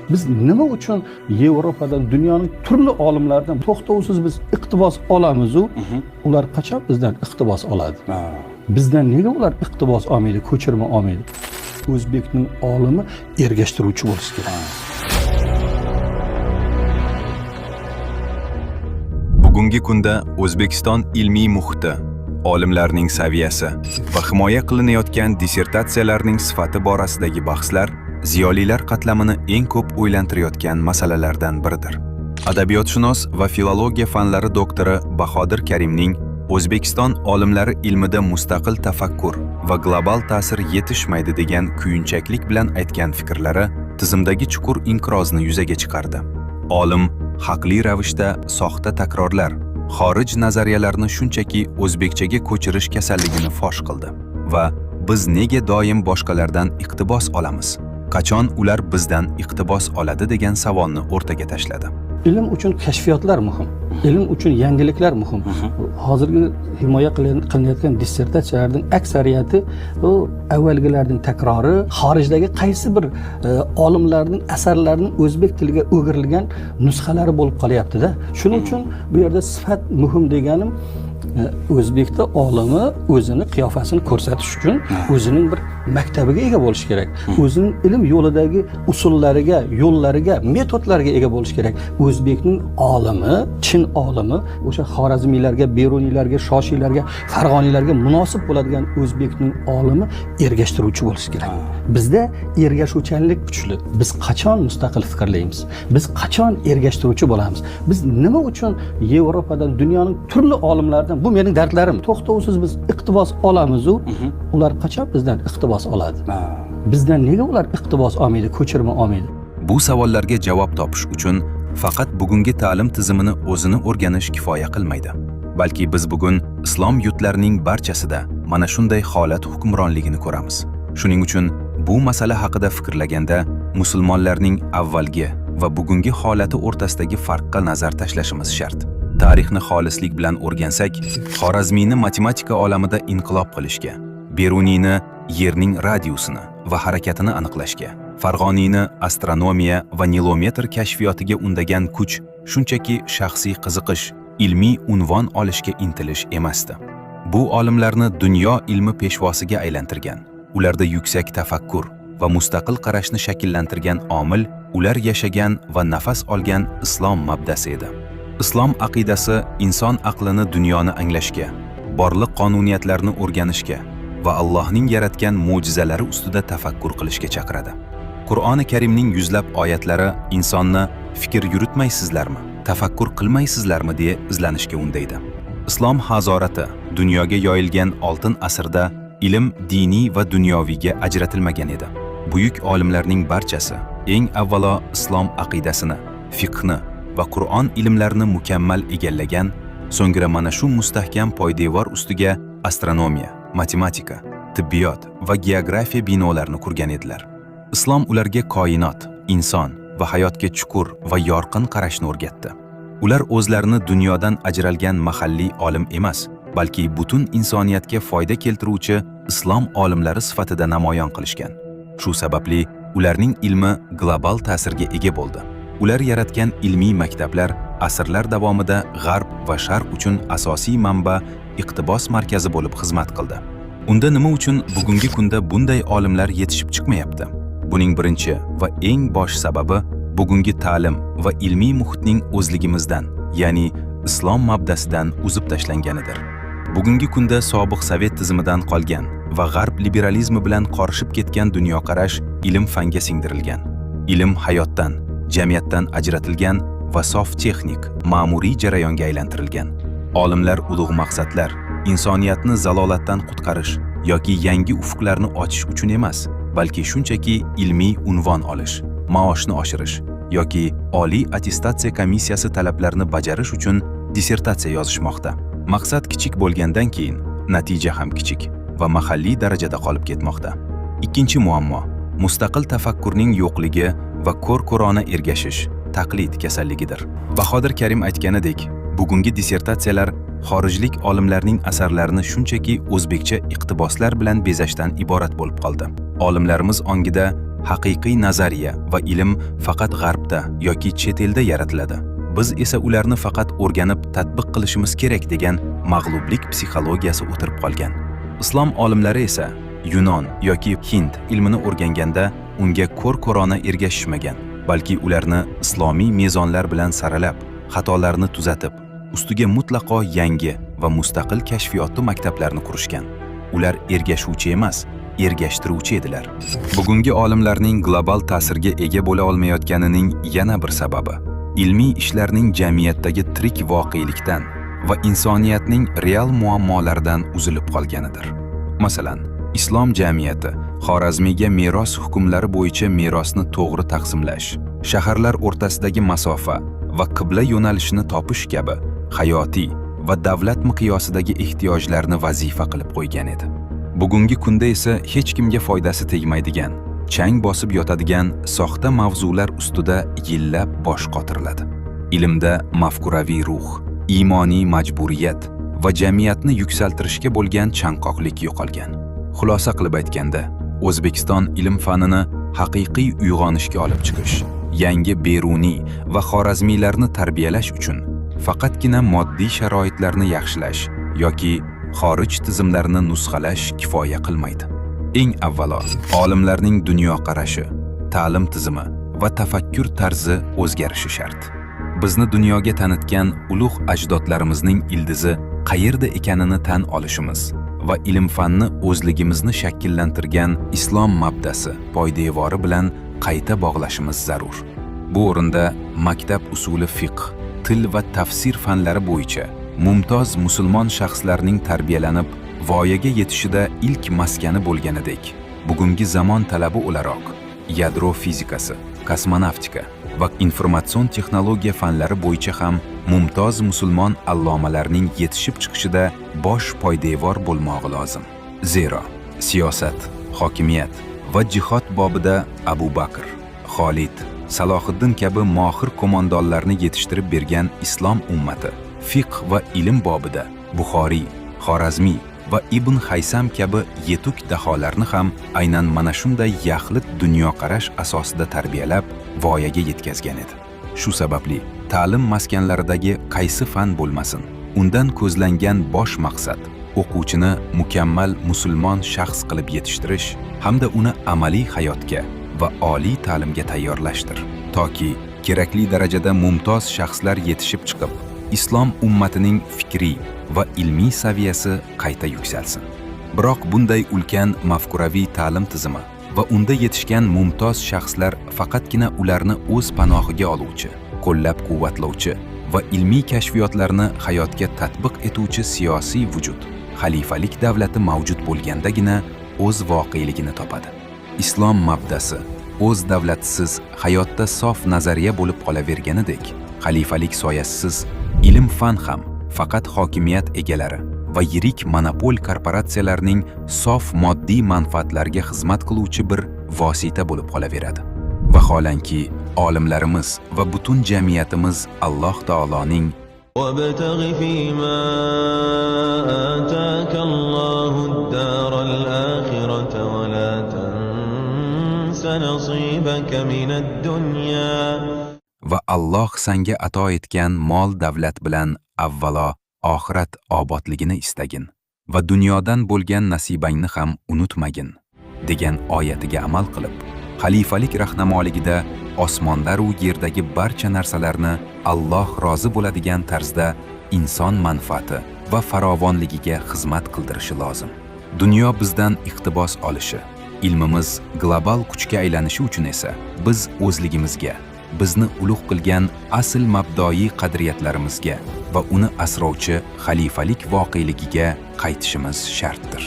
Biz nima uchun Yevropadan, dunyoning turli olimlaridan to'xtovsiz biz iqtibos olamiz-u, ular qachon bizdan iqtibos oladi? Bizdan nega ular iqtibos olmaydi, ko'chirma olmaydi? O'zbekning olimi ergashtiruvchi bo'lishi kerak. Bugungi kunda O'zbekiston ilmiy muhiti, olimlarning saviyasi va himoya qilinayotgan dissertatsiyalarning sifati borasidagi bahslar ziyolilar qatlamini eng ko'p o'ylantirayotgan masalalardan biridir. Adabiyotshunos va filologiya fanlari doktori Bahodir Karimning O'zbekiston olimlari ilmida mustaqil tafakkur va global ta'sir yetishmaydi degan kuyunchaklik bilan aytgan fikrlari tizimdagi chuqur inqirozni yuzaga chiqardi. Olim haqli ravishda soxta takrorlar, xorij nazariyalarini shunchaki o'zbekchaga ko'chirish kasalligini fosh qildi va biz nega doim boshqalardan iqtibos olamiz? Qachon ular bizdan iqtibos oladi degan savolni o'rtaga tashladi. Ilm uchun kashfiyotlar muhim. Ilm uchun yangiliklar muhim. Hozirgi himoya qilinayotgan dissertatsiyalarning aksariyati u avvalgilarning takrori, xorijdagi qaysi bir olimlarning asarlarining o'zbek tiliga o'girilgan nusxalari bo'lib qolyapti-da. Shuning uchun bu yerda sifat muhim deganim o'zbekda olimi o'zini qiyofasini ko'rsatish uchun o'zining bir maktabiga ega bo'lish kerak. O'zining ilm yo'lidagi usullariga, yo'llariga, metodlariga ega bo'lish kerak. O'zbekning olimi, chin olimi o'sha xorazmiylarga, beruniylarga, shoshiylarga, farg'oniylarga munosib bo'ladigan o'zbekning olimi ergashtiruvchi bo'lishi kerak. Bizda ergashuvchanlik kuchli. Biz qachon mustaqil fikrlaymiz? Biz qachon ergashtiruvchi bo'lamiz? Biz nima uchun Yevropadan, dunyoning turli olimlaridan, bu mening dardlarim, to'xtovsiz biz iqtibos olamiz-u, ular qachon bizdan iqtibos oladi? Bizdan nega ular iqtibos olmaydi, ko'chirma olmaydi? Bu savollarga javob topish uchun faqat bugungi ta'lim tizimini o'zini o'rganish kifoya qilmaydi. Balki biz bugun islom yurtlarining barchasida mana shunday holat hukmronligini ko'ramiz. Shuning uchun bu masala haqida fikrlaganda musulmonlarning avvalgi va bugungi holati o'rtasidagi farqqa nazar tashlashimiz shart. Tarixni xolislik bilan o'rgansak, Xorazmiyni matematika olamida inqilob qilishga, Beruniyni yerning radiusini va harakatini aniqlashga, Farg'oniyni astronomiya va nilometr kashfiyotiga undagan kuch shunchaki shaxsiy qiziqish, ilmiy unvon olishga intilish emasdi. Bu olimlarni dunyo ilmi peshvosiga aylantirgan, ularda yuksak tafakkur va mustaqil qarashni shakllantirgan omil ular yashagan va nafas olgan islom mabdasi edi. Islom aqidasi inson aqlini dunyoni anglashga, borliq qonuniyatlarni o'rganishga va Allohning yaratgan mo'jizalari ustida tafakkur qilishga chaqiradi. Qur'oni Karimning yuzlab oyatlari insonni fikr yuritmaysizlarmi, tafakkur qilmaysizlarmi deya izlanishga undaydi. Islom hazorati dunyoga yoyilgan oltin asrda ilm diniy va dunyoviyga ajratilmagan edi. Buyuk olimlarning barchasi eng avvalo islom aqidasini, fiqhni va Qur'on ilmlarini mukammal egallagan, so'ngra mana shu mustahkam poydevor ustiga astronomiya, matematika, tibbiyot va geografiya binolarini qurgan edilar. Islom ularga koinot, inson va hayotga chuqur va yorqin qarashni o'rgatdi. Ular o'zlarini dunyodan ajralgan mahalliy olim emas, balki butun insoniyatga foyda keltiruvchi islom olimlari sifatida namoyon qilishgan. Shu sababli ularning ilmi global ta'sirga ega bo'ldi. Ular yaratgan ilmiy maktablar asrlar davomida g'arb va sharq uchun asosiy manba, iqtibos markazi bo'lib xizmat qildi. Unda nima uchun bugungi kunda bunday olimlar yetishib chiqmayapti? Buning birinchi va eng bosh sababi bugungi ta'lim va ilmiy muhitning o'zligimizdan, ya'ni islom mabdasidan uzib tashlanganidir. Bugungi kunda sobiq sovet tizimidan qolgan va g'arb liberalizmi bilan qorishib ketgan dunyoqarash ilm fanga singdirilgan. Ilm hayotdan, jamiyatdan ajratilgan va sof texnik, ma'muriy jarayonga aylantirilgan. Olimlar ulug' maqsadlar, insoniyatni zalolatdan qutqarish yoki yangi ufqlarni ochish uchun emas, balki shunchaki ilmiy unvon olish, maoshni oshirish yoki oliy attestatsiya komissiyasi talablarini bajarish uchun dissertatsiya yozishmoqda. Maqsad kichik bo'lgandan keyin natija ham kichik va mahalliy darajada qolib ketmoqda. Ikkinchi muammo mustaqil tafakkurning yo'qligi va ko'r-ko'rona ergashish, taqlid kasalligidir. Bahodir Karim aytganidek, bugungi dissertatsiyalar xorijlik olimlarning asarlarini shunchaki o'zbekcha iqtiboslar bilan bezashdan iborat bo'lib qoldi. Olimlarimiz ongida haqiqiy nazariya va ilm faqat g'arbda yoki chet elda yaratiladi. Biz esa ularni faqat o'rganib tatbiq qilishimiz kerak degan mag'lublik psixologiyasi o'tirib qolgan. Islom olimlari esa Yunon yoki Hind ilmini o'rganganda unga ko'r-ko'rona ergashishmagan, balki ularni islomiy mezonlar bilan saralab, xatolarni tuzatib, ustiga mutlaqo yangi va mustaqil kashfiyotli maktablarni qurishgan. Ular ergashuvchi emas, ergashtiruvchi edilar. Bugungi olimlarning global ta'sirga ega bo'la olmayotganining yana bir sababi ilmiy ishlarning jamiyatdagi tirik voqelikdan va insoniyatning real muammolaridan uzilib qolganidir. Masalan, islom jamiyati Xorazmiyga meros hukmlari bo'yicha merosni to'g'ri taqsimlash, shaharlar o'rtasidagi masofa va qibla yo'nalishini topish kabi hayotiy va davlat miqyosidagi ehtiyojlarni vazifa qilib qo'ygan edi. Bugungi kunda esa hech kimga foydasi tegmaydigan, chang bosib yotadigan soxta mavzular ustida yillab bosh qotiriladi. Ilmda mafkuraviy ruh, iymoniy majburiyat va jamiyatni yuksaltirishga bo'lgan chanqoqlik yo'qolgan. Xulosa qilib aytganda, O'zbekiston ilm fanini haqiqiy uyg'onishga olib chiqish, yangi beruniy va xorazmiylarni tarbiyalash uchun faqatgina moddiy sharoitlarni yaxshilash yoki xorij tizimlarini nusxalash kifoya qilmaydi. Eng avvalo, olimlarning dunyoqarashi, ta'lim tizimi va tafakkur tarzi o'zgarishi shart. Bizni dunyoga tanitgan ulug' ajdodlarimizning ildizi qayerda ekanini tan olishimiz va ilm-fanni o'zligimizni shakllantirgan islom mabdasi poydevori bilan qayta bog'lashimiz zarur. Bu o'rinda maktab usuli fiqh, til va tafsir fanlari bo'yicha mumtoz musulmon shaxslarning tarbiyalanib voyaga yetishida ilk maskani bo'lganidek, bugungi zamon talabi o'laroq yadro fizikasi, kosmonavtika va informatsion texnologiya fanlari bo'yicha ham mumtoz musulmon allomalarning yetishib chiqishida bosh poydevor bo'lmog'i lozim. Zero, siyosat, hokimiyat va jihod bobida Abu Bakr, Xolid, Salohiddin kabi mohir qo'mondonlarni yetishtirib bergan islom ummati, fiqh va ilm bobida Buxoriy, Xorazmiy va Ibn Haysam kabi yetuk daholarni ham aynan mana shunday yaxlit dunyoqarash asosida tarbiyalab voyaga yetkazgan edi. Shu sababli ta'lim maskanlaridagi qaysi fan bo'lmasin, undan ko'zlangan bosh maqsad o'quvchini mukammal musulmon shaxs qilib yetishtirish hamda uni amaliy hayotga va oliy ta'limga tayyorlashdir. Toki kerakli darajada mumtoz shaxslar yetishib chiqib, islom ummatining fikriy va ilmiy saviyasi qayta yuksalsin. Biroq bunday ulkan mafkuraviy ta'lim tizimi va unda yetishgan mumtoz shaxslar faqatgina ularni o'z panohiga oluvchi, qo'llab-quvvatlovchi va ilmiy kashfiyotlarni hayotga tatbiq etuvchi siyosiy vujud, xalifalik davlati mavjud bo'lgandagina o'z voqeligini topadi. Islom mabdasi o'z davlatisiz hayotda sof nazariya bo'lib qolaverganidek, xalifalik soyasisiz ilm fan ham faqat hokimiyat egalari va yirik monopol korporatsiyalarning sof moddiy manfaatlarga xizmat qiluvchi bir vosita bo'lib qolaveradi. Vaholanki olimlarimiz va butun jamiyatimiz Alloh taoloning وابتغ فيما آتاك الله الدار الآخرة ولا تنس نصيبك من الدنيا va Alloh senga ato etgan mol davlat bilan avvalo oxirat obodligini istagin va dunyodan bo'lgan nasibangni ham unutmagin degan oyatiga amal qilib, xalifalik rahnamoligida osmonlar u yerdagi barcha narsalarni Alloh rozi bo'ladigan tarzda inson manfaati va farovonligiga xizmat qildirishi lozim. Dunyo bizdan iqtibos olishi, ilmimiz global kuchga aylanishi uchun esa biz o'zligimizga, bizni ulug' qilgan asl mabdoi qadriyatlarimizga va uni asrovchi xalifalik voqeligiga qaytishimiz shartdir.